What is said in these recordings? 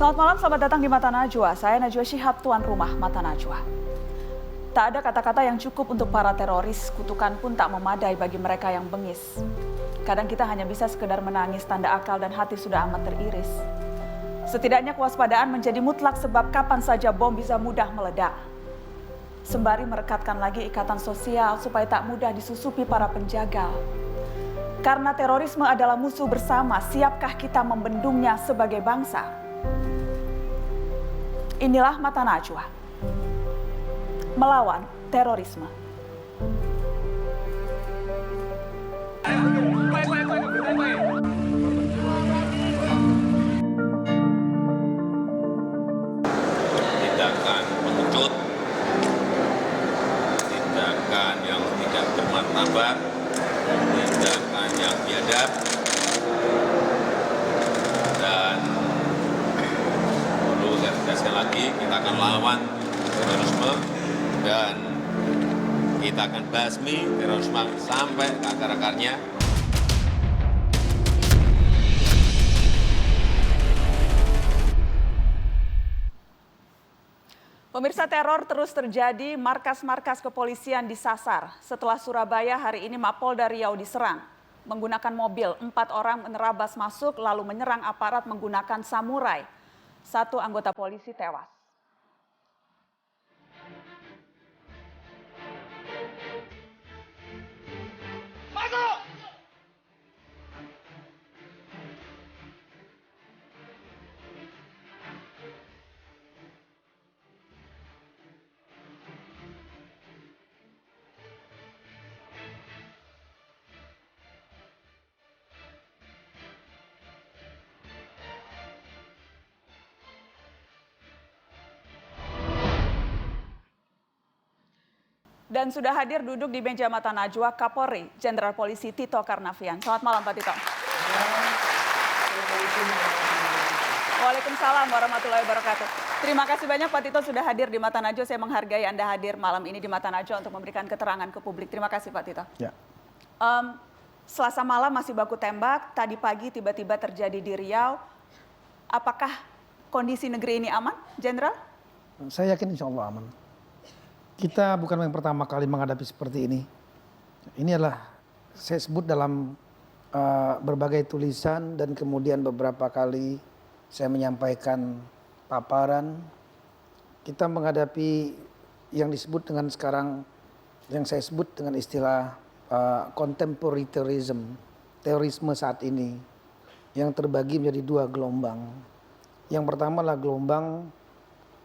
Selamat malam, selamat datang di Mata Najwa. Saya Najwa Shihab, tuan rumah Mata Najwa. Tak ada kata-kata yang cukup untuk para teroris, kutukan pun tak memadai bagi mereka yang bengis. Kadang kita hanya bisa sekedar menangis, tanda akal dan hati sudah amat teriris. Setidaknya kewaspadaan menjadi mutlak sebab kapan saja bom bisa mudah meledak. Sembari merekatkan lagi ikatan sosial supaya tak mudah disusupi para penjagal. Karena terorisme adalah musuh bersama, siapkah kita membendungnya sebagai bangsa? Inilah Mata Najwa. Melawan terorisme. Tindakan pengecut, tindakan yang tidak bermartabat, tindakan yang biadab, dan perlu saya tegaskan lagi, kita akan lawan terorisme dan kita akan basmi terorisme sampai ke akar-akarnya. Pemirsa, teror terus terjadi, markas-markas kepolisian disasar. Setelah Surabaya, hari ini Mapolda Riau diserang. Menggunakan mobil, 4 orang menerabas masuk lalu menyerang aparat menggunakan samurai. 1 anggota polisi tewas. Masuk! Dan sudah hadir duduk di meja Mata Najwa Kapolri, Jenderal Polisi Tito Karnavian. Selamat malam Pak Tito. Waalaikumsalam warahmatullahi wabarakatuh. Terima kasih banyak Pak Tito sudah hadir di Mata Najwa. Saya menghargai Anda hadir malam ini di Mata Najwa untuk memberikan keterangan ke publik. Terima kasih Pak Tito. Ya. Selasa malam masih baku tembak, tadi pagi tiba-tiba terjadi di Riau. Apakah kondisi negeri ini aman, Jenderal? Saya yakin insya Allah aman. Kita bukan yang pertama kali menghadapi seperti ini. Ini adalah saya sebut dalam berbagai tulisan dan kemudian beberapa kali saya menyampaikan paparan. Kita menghadapi yang disebut dengan sekarang, yang saya sebut dengan istilah contemporary terrorism, terorisme saat ini, yang terbagi menjadi 2 gelombang. Yang pertama adalah gelombang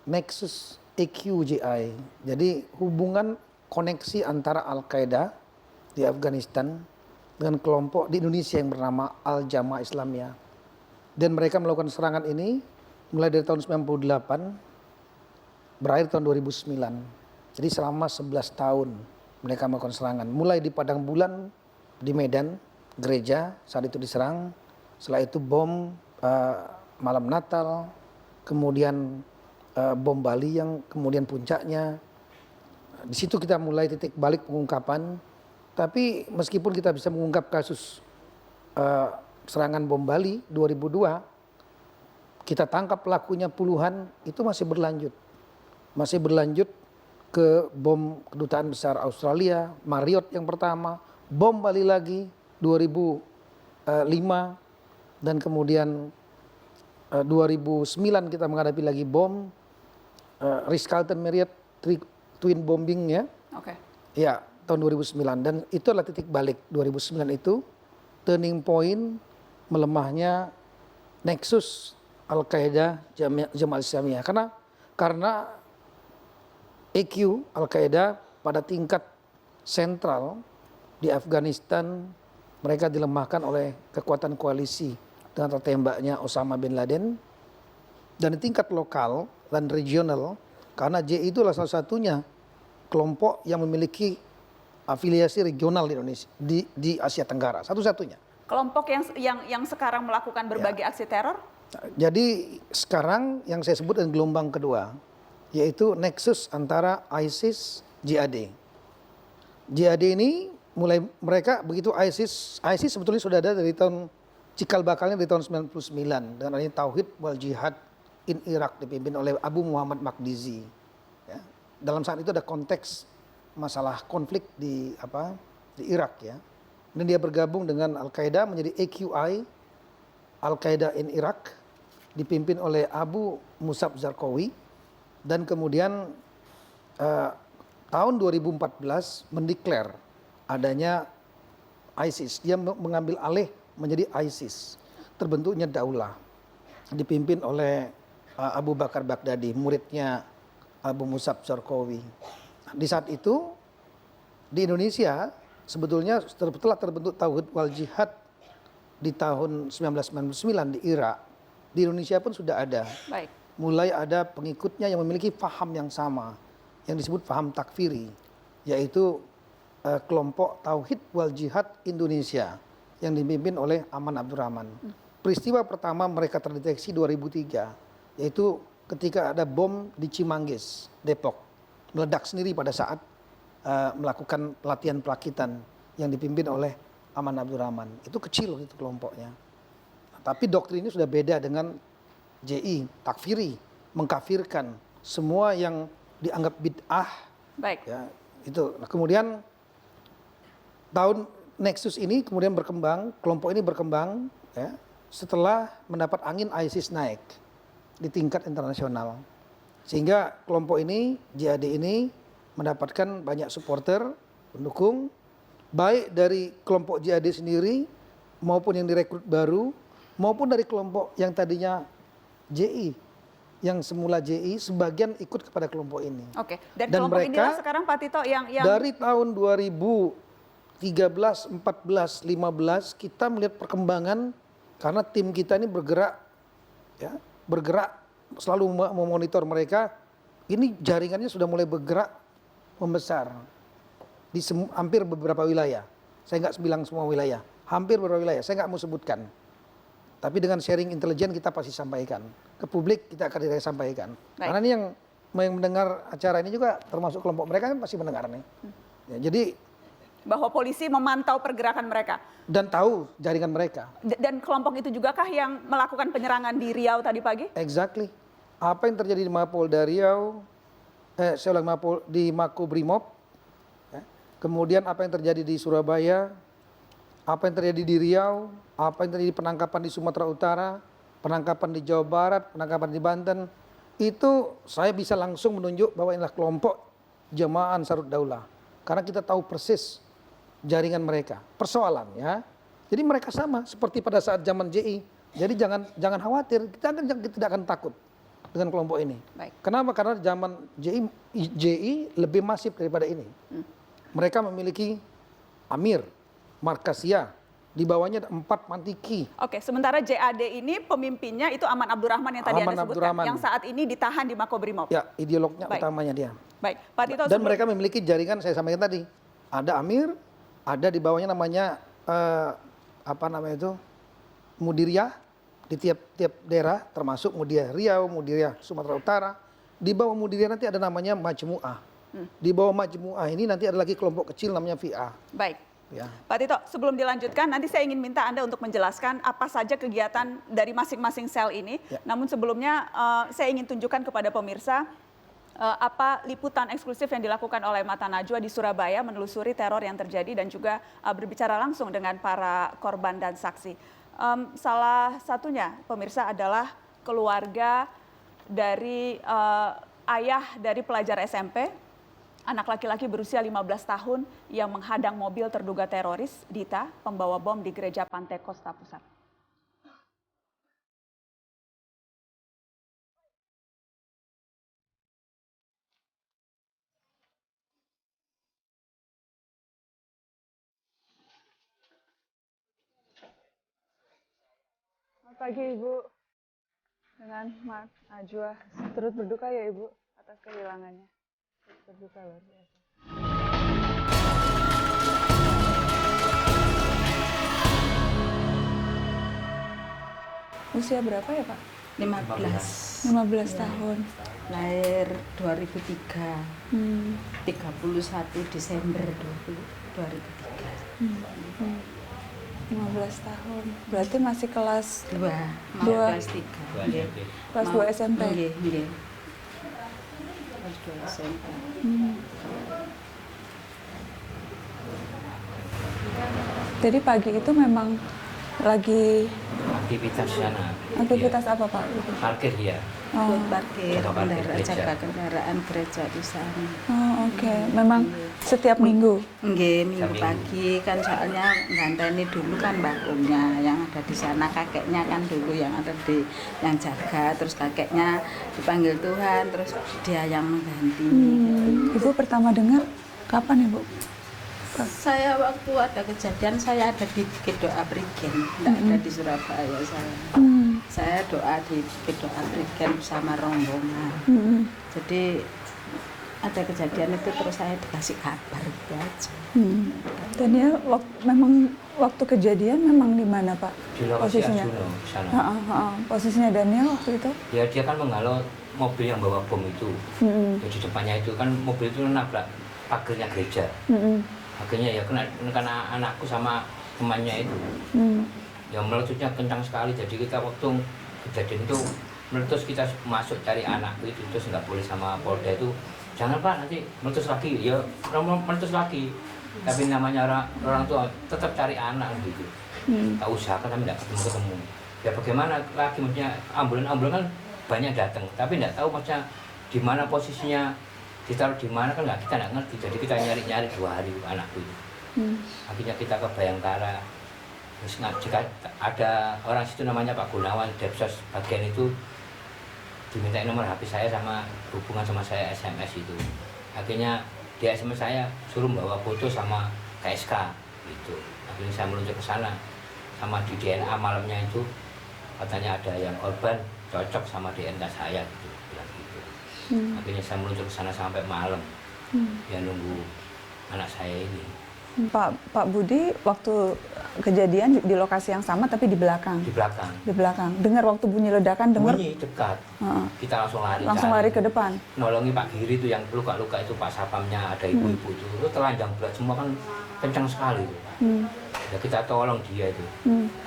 Nexus EQGI, jadi hubungan koneksi antara Al-Qaeda di Afghanistan dengan kelompok di Indonesia yang bernama Al-Jamaah Islamiyah. Dan mereka melakukan serangan ini mulai dari tahun 98, berakhir tahun 2009. Jadi selama 11 tahun mereka melakukan serangan. Mulai di Padang Bulan di Medan, gereja saat itu diserang. Setelah itu bom malam Natal, kemudian bom Bali yang kemudian puncaknya. Di situ kita mulai titik balik pengungkapan. Tapi meskipun kita bisa mengungkap kasus serangan bom Bali 2002, kita tangkap pelakunya puluhan, itu masih berlanjut. Masih berlanjut ke bom Kedutaan Besar Australia, Marriott yang pertama, bom Bali lagi 2005, dan kemudian 2009 kita menghadapi lagi bom Ritz-Carlton Marriott twin bombing ya. Oke. Ya, tahun 2009, dan itu adalah titik balik 2009 itu turning point melemahnya nexus Al-Qaeda Jamaah Islamiyah karena EQ Al-Qaeda pada tingkat sentral di Afghanistan mereka dilemahkan oleh kekuatan koalisi dengan tertembaknya Osama bin Laden, dan di tingkat lokal dan regional karena JI itu adalah salah satunya kelompok yang memiliki afiliasi regional di Indonesia di Asia Tenggara, satu-satunya. Kelompok yang sekarang melakukan berbagai aksi teror? Jadi sekarang yang saya sebut dengan gelombang kedua, yaitu nexus antara ISIS, JAD. JAD ini mulai mereka begitu ISIS sebetulnya sudah ada dari tahun cikal bakalnya dari tahun 99 dengan adanya tauhid wal jihad in Iraq dipimpin oleh Abu Muhammad Makdizi. Ya. Dalam saat itu ada konteks masalah konflik di Irak ya. Dan dia bergabung dengan Al-Qaeda menjadi AQI, Al-Qaeda in Iraq, dipimpin oleh Abu Musab Zarqawi. Dan kemudian tahun 2014 mendeklar adanya ISIS. Dia mengambil alih menjadi ISIS. Terbentuknya daulah. Dipimpin oleh Abu Bakar Baghdadi, muridnya Abu Musab Zarqawi. Di saat itu di Indonesia sebetulnya setelah terbentuk Tauhid wal Jihad di tahun 1999 di Irak, di Indonesia pun sudah ada. Baik. Mulai ada pengikutnya yang memiliki paham yang sama, yang disebut paham takfiri, yaitu kelompok Tauhid wal Jihad Indonesia yang dipimpin oleh Aman Abdurrahman. Peristiwa pertama mereka terdeteksi 2003, yaitu ketika ada bom di Cimanggis, Depok, meledak sendiri pada saat melakukan pelatihan pelakitan yang dipimpin oleh Aman Abdurrahman. Itu kecil itu kelompoknya. Tapi doktrinnya sudah beda dengan JI, takfiri, mengkafirkan semua yang dianggap bid'ah. Baik. Ya, itu. Nah, kemudian tahun Nexus ini kemudian berkembang, kelompok ini berkembang ya, setelah mendapat angin ISIS naik di tingkat internasional. Sehingga kelompok ini, JAD ini mendapatkan banyak supporter, pendukung, baik dari kelompok JAD sendiri maupun yang direkrut baru, maupun dari kelompok yang tadinya JI, yang semula JI, sebagian ikut kepada kelompok ini. Oke. Dan mereka kelompok inilah sekarang Pak Tito yang dari tahun 2013, 14, 15 kita melihat perkembangan karena tim kita ini bergerak selalu memonitor mereka. Ini jaringannya sudah mulai bergerak membesar di hampir beberapa wilayah. Saya nggak bilang semua wilayah, hampir beberapa wilayah. Saya nggak mau sebutkan. Tapi dengan sharing intelijen kita pasti sampaikan ke publik, kita akan sampaikan. Baik. Karena ini yang mendengar acara ini juga termasuk kelompok mereka kan pasti mendengar nih. Ya, jadi bahwa polisi memantau pergerakan mereka dan tahu jaringan mereka. Dan kelompok itu juga kah yang melakukan penyerangan di Riau tadi pagi? Exactly. Apa yang terjadi di Mapolda Riau, di Makobrimob, ya. Kemudian apa yang terjadi di Surabaya, apa yang terjadi di Riau, apa yang terjadi penangkapan di Sumatera Utara, penangkapan di Jawa Barat, penangkapan di Banten, itu saya bisa langsung menunjuk bahwa inilah kelompok Jamaah Ansarud Daulah. Karena kita tahu persis jaringan mereka. Persoalannya, jadi mereka sama seperti pada saat zaman JI. Jadi jangan khawatir, kita tidak akan takut dengan kelompok ini. Baik. Kenapa? Karena zaman JI lebih masif daripada ini. Mereka memiliki Amir, Markasia, di bawahnya ada 4 mantiki. Oke, sementara JAD ini pemimpinnya itu Aman Abdurrahman yang tadi Aman Anda sebutkan, Abdurrahman. yang saat ini ditahan di Makobrimob. Ya, ideolognya Baik. utamanya dia. Baik, Pak Tito. Dan mereka memiliki jaringan, saya sampaikan tadi. Ada Amir, ada di bawahnya namanya Mudiriyah di tiap-tiap daerah, termasuk Mudiriyah Riau, Mudiriyah Sumatera Utara. Di bawah Mudiriyah nanti ada namanya Majmu'ah. Di bawah Majmu'ah ini nanti ada lagi kelompok kecil namanya VA. Baik. Ya. Pak Tito, sebelum dilanjutkan, nanti saya ingin minta Anda untuk menjelaskan apa saja kegiatan dari masing-masing sel ini. Ya. Namun sebelumnya saya ingin tunjukkan kepada pemirsa apa liputan eksklusif yang dilakukan oleh Mata Najwa di Surabaya menelusuri teror yang terjadi dan juga berbicara langsung dengan para korban dan saksi. Salah satunya pemirsa adalah keluarga dari ayah dari pelajar SMP, anak laki-laki berusia 15 tahun yang menghadang mobil terduga teroris, Dita, pembawa bom di gereja Pantai Kosta Pusat. Selamat pagi Ibu, dengan Mas Najwa turut berduka ya Ibu atas kehilangannya. Berduka luar biasa. Usia berapa ya Pak? 15 tahun. lahir 2003 31 Desember 2003. 15 tahun. Berarti masih kelas 2, mau Dua. kelas 3. Dua SMP. kelas 2 SMP. Nggih, nggih. Kelas 2 SMP. Jadi pagi itu memang lagi Aktivitas sana. aktivitas apa Pak? Iya. Parkir dia. Oh, Buat parkir Atau parkir kendaraan, gereja. jaga kendaraan gereja di sana. oh oke. Memang setiap minggu. Nggih, minggu Minggu. pagi kan soalnya nganteni dulu kan mbahnya yang ada di sana, kakeknya kan dulu yang ada di yang jaga, terus kakeknya dipanggil Tuhan, terus dia yang mengganti. Ibu pertama dengar kapan Ibu? Saya waktu ada kejadian saya ada di Bukit Doa Prigen, tidak ada di Surabaya saya. Saya doa di Bukit Doa Prigen bersama rombongan. Jadi ada kejadian itu terus saya dikasih kabar itu aja. Daniel memang waktu kejadian memang di mana Pak? Di lokasi Posisinya? Arjuna sana. Posisinya Daniel waktu itu? Ya dia kan menghalau mobil yang bawa bom itu. Jadi depannya itu kan mobil itu nabrak pagernya gereja. Akhirnya ya kena anakku sama temannya itu. Ya meletusnya kencang sekali. Jadi kita waktu kejadian itu meletus, kita masuk cari anakku itu, terus nggak boleh sama Polda itu. Jangan Pak, nanti meletus lagi. Ya meletus lagi. Tapi namanya orang tua tetap cari anak gitu. Tak usahakan tapi nggak ketemu. Ya bagaimana lagi, maksudnya ambulan kan banyak datang, tapi nggak tahu maksudnya di mana posisinya, ditaruh di mana kan kita nggak ngerti. Jadi kita nyari 2 hari anakku itu. Akhirnya kita ke Bayangkara. Terus jika ada orang situ namanya Pak Gunawan, Depsos bagian itu, diminta nomor HP saya sama hubungan sama saya SMS itu. Akhirnya di SMS saya suruh bawa foto sama KSK gitu. Akhirnya saya meluncur ke sana, sama di DNA malamnya itu katanya ada yang korban cocok sama DNA saya gitu, bilang gitu. Akhirnya saya meluncur ke sana sampai malam, ya nunggu anak saya ini. Pak Budi waktu kejadian di lokasi yang sama tapi di belakang. Di belakang. Di belakang. Dengar waktu bunyi ledakan, dengar Bunyi dekat. Heeh. Kita langsung lari. langsung lari ke depan. Nolongi Pak Giri itu yang luka-luka itu, Pak Sapamnya, ada ibu-ibu itu telanjang berat semua kan, kencang sekali. Ya kita tolong dia itu.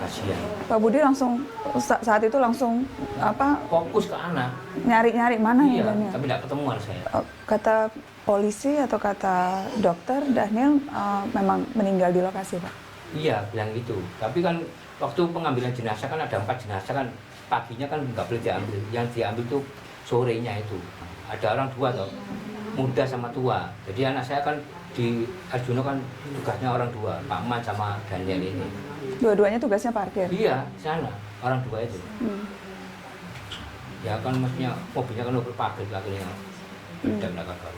Kasihan. Pak Budi langsung saat itu langsung apa Fokus ke anak. nyari mana ya Iya, Daniel? tapi tidak ketemuan saya. Kata polisi atau kata dokter Daniel memang meninggal di lokasi Pak. Iya, bilang gitu. Tapi kan waktu pengambilan jenazah kan ada 4 jenazah kan, paginya kan nggak boleh diambil. Yang diambil tuh sorenya itu. Ada orang 2 toh, muda sama tua. Jadi anak saya kan di Arjuna kan tugasnya orang 2, Pak Man sama Daniel ini. Dua-duanya tugasnya parkir. Iya, di sana orang 2 itu. Ya kan maksudnya mobilnya kan mobil pagar akhirnya dan nggak kabar.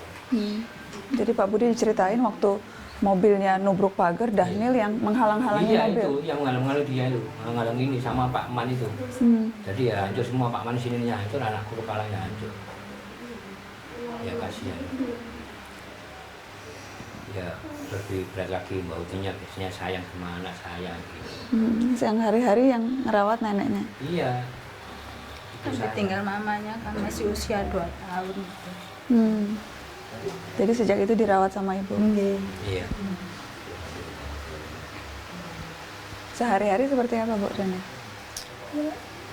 Jadi Pak Budi diceritain waktu mobilnya nubruk pagar, Daniel yang menghalang-halangi Iya mobil. itu yang menghalang-halang dia itu, menghalang ini sama Pak Man itu. Jadi ya hancur semua, Pak Man sininya hancur, anakku kepalanya hancur. Ya kasihan. Ya lebih berat lagi Mbak Utinya, biasanya sayang sama anak saya gitu. Yang hari-hari yang ngerawat neneknya. Iya. Itu Tapi saya. tinggal mamanya kan masih usia 2 tahun. Jadi sejak itu dirawat sama ibu. Iya. Sehari-hari seperti apa Bu Daniel?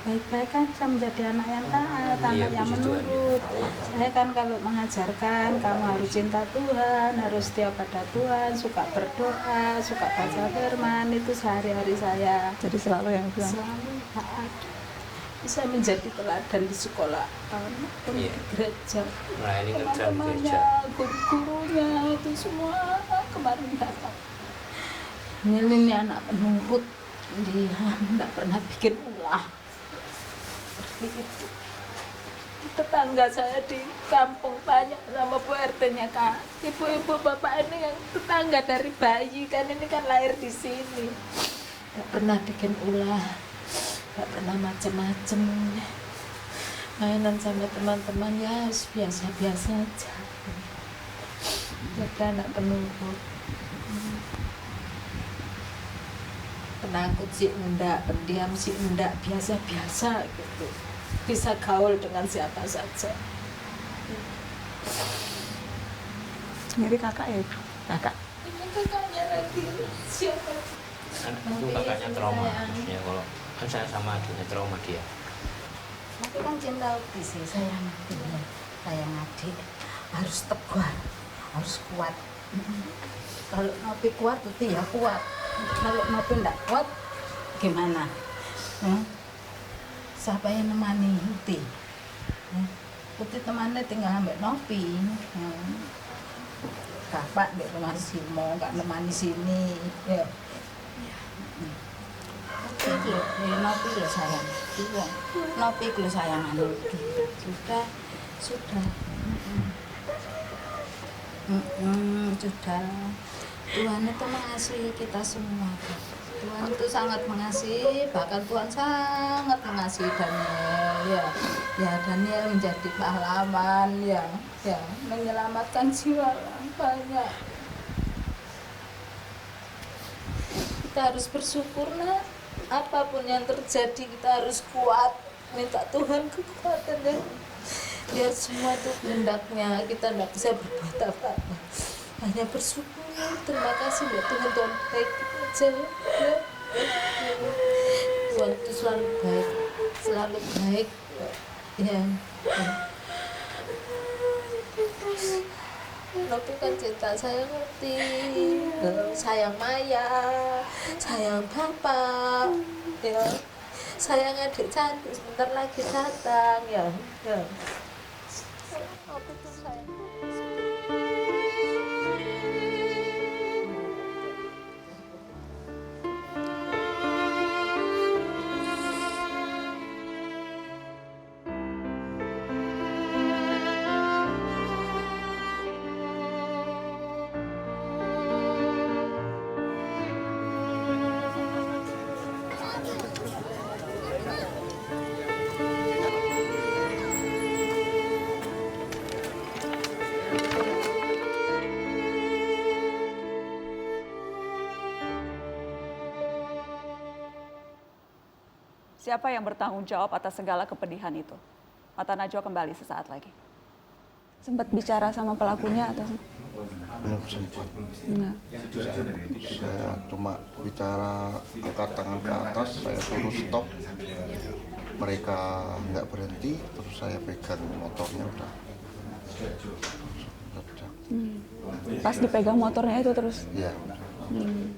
Baik-baik aja menjadi anak yang taat, Iya, anak yang puji Tuhan. menurut. Saya kan kalau mengajarkan kamu harus cinta Tuhan, harus setia pada Tuhan, suka berdoa, suka baca firman, itu sehari-hari saya. Jadi selalu yang bilang. Selalu taat. Bisa menjadi teladan di sekolah, maupun Iya. di gereja. Melayani kerja di gereja. Teman-temannya, guru-gurunya itu semua kemarin datang. Ini anak penurut, dia tidak pernah bikin ulah. Seperti itu. Tetangga saya di kampung tanya sama Bu RT-nya, Kak, ibu-ibu bapak ini yang tetangga dari bayi kan, ini kan lahir di sini. Tidak pernah bikin ulah, tidak pernah macem-macem. Mainan sama teman-teman ya biasa-biasa aja. Jadi anak penurut. Penakut sih enggak, pendiam sih enggak, biasa-biasa gitu. Bisa gaul dengan siapa saja. Jadi kakak ya Ibu? Kakak. Ini kakaknya lagi siapa? anak itu kakaknya trauma, maksudnya kalau kan saya sama adiknya trauma dia. Tapi kan cinta lebih sih, sayang adiknya, sayang adik harus tegar, harus kuat. Kalau Nopi kuat itu ya kuat, kalau Nopi enggak kuat gimana? Siapa yang nemani Uti? Uti temannya tinggal ambek Nopi. Bapak di rumah Simo, nggak nemani sini. Ya. Oke, Nopi lo sayang. Nopi lo sayang Uti. Sudah. Sudah. Tuhan itu mengasihi kita semua. Tuhan itu sangat mengasihi, bahkan Tuhan sangat mengasihi Daniel. Ya Daniel menjadi pahlawan, ya menyelamatkan jiwa orang banyak. Kita harus bersyukur, nak. Apapun yang terjadi kita harus kuat, minta Tuhan kekuatan ya. Biar semua itu kehendaknya, kita tidak bisa berbuat apa-apa, hanya bersyukur. Terima kasih ya Tuhan, Tuhan baik aja ya. Tuhan itu selalu baik ya. Nopi kan cinta, saya ngerti, sayang Maya, sayang Bapak ya, sayang adik cantik sebentar lagi datang ya. Nopi tuh sayang. Siapa yang bertanggung jawab atas segala kepedihan itu? Mata Najwa kembali sesaat lagi. Sempat bicara sama pelakunya atau? Belum sempat. Enggak. Saya cuma bicara angkat tangan ke atas, saya suruh stop. Mereka nggak berhenti, terus saya pegang motornya udah. Pas dipegang motornya itu terus? Ya. Hmm.